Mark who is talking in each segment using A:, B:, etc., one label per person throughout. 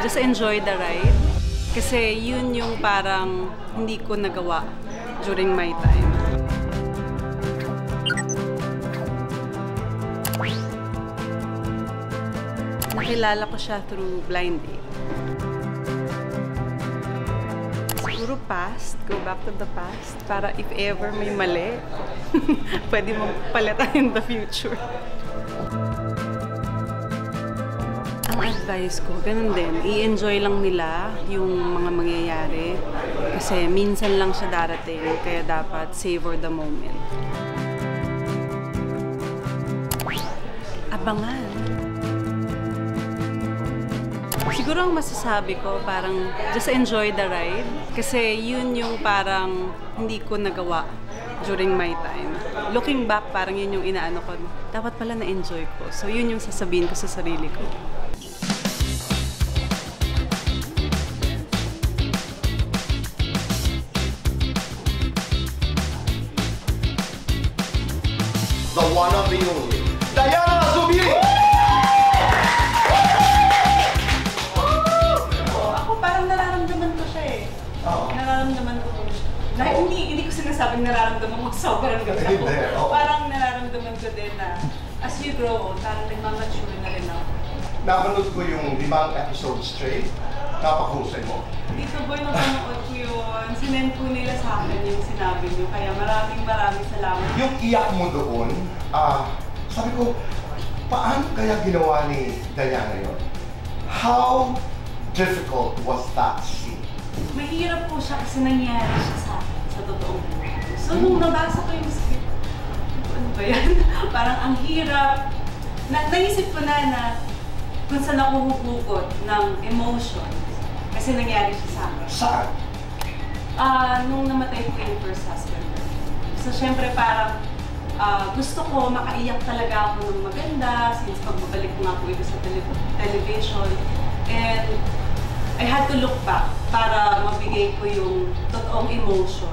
A: Just enjoy the ride. Kasi yun yung parang hindi ko nagawa during my time. Nakilala ko siya through blind date. Siguro past, go back to the past, para if ever may mali, pwede mong palitan in the future. Ang advice ko, ganun din, i-enjoy lang nila yung mga mangyayari kasi minsan lang siya darating, kaya dapat savor the moment. Abangan. Siguro ang masasabi ko, parang just enjoy the ride. Kasi yun yung parang hindi ko nagawa during my time. Looking back, parang yun yung inaano ko. Dapat pala na-enjoy ko. So yun yung sasabihin ko sa sarili ko.
B: The one of the only, Diana Zubiri!
A: Nararamdaman ko po siya. Hindi ko sinasabing nararamdaman ko sobrang ganda ko. Parang nararamdaman ko din na as you grow old, parang nagmamature na rin ako.
B: Napanood ko yung 5 episodes straight. Napakahusay mo.
A: Dito boy, napanood ko yun. Sinend po nila sa akin yung sinabi niyo. Kaya maraming salamat.
B: Yung iyak mo doon, sabi ko, paano kaya ginawa ni Diana yun? How difficult was that scene?
A: Mahirap po siya kasi nangyari siya sa akin, sa totoong buhay. So, nung nabasa ko yung script, ano ba yan? Parang ang hirap. Naisip ko na kung saan ako huhugot ng emotion. Kasi nangyari siya sa akin.
B: Saan?
A: Nung namatay ko yung first husband. So, syempre parang gusto ko makaiyak talaga ako ng maganda since pagbabalik ko nga po ito sa television. And I had to look back para mabigay ko yung totoong emotion.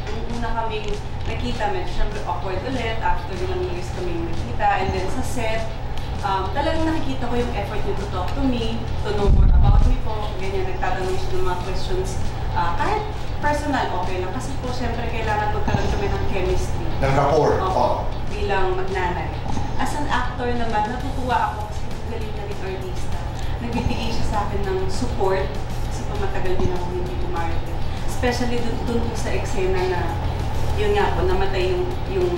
A: Nung una kaming nakita, medyo syempre awkward ulit after ilang years kaming nakita. And then sa set, talagang nakikita ko yung effort niyo to talk to me, to know more about me po. Ganyan, nagtatanong siya ng mga questions. Kahit personal, okay lang. Kasi po, syempre, kailangan magkaroon kami ng chemistry.
B: Ng rapport?
A: Bilang magnanay. As an actor naman, natutuwa ako kasi galing na rin artista. Nagbibigay siya sa akin ng support kasi pamatagal din ako hindi kumarte. Especially dun po sa eksena na yun nga po, namatay yung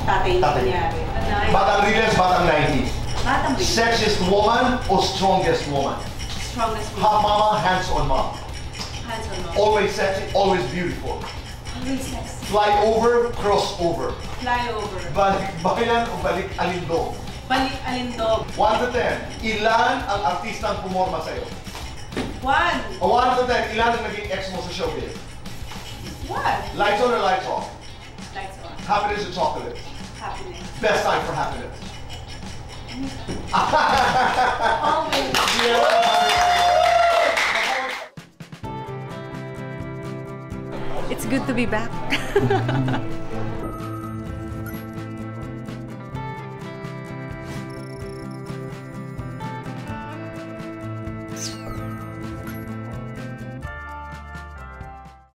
A: tatay niya nangyari.
B: Batang Riles, batang 90s.
A: Batang Riles.
B: Sexiest woman or strongest woman?
A: Strongest woman.
B: Hot mama, hands on mom.
A: Hands on mom.
B: Always sexy, always beautiful.
A: Always sexy.
B: Fly over, cross over.
A: Fly over.
B: Bakilan o balik alindog?
A: Balik alindog.
B: 1 to 10, ilan ang artistang pumorma sa'yo?
A: 1.
B: 1 to 10, ilan ang naging ex mo sa showbiz?
A: 1.
B: Lights on or lights off?
A: Lights on.
B: Happiness or chocolate?
A: Happiness.
B: Best time for happiness?
A: Always.
B: Yeah.
A: It's good to be back.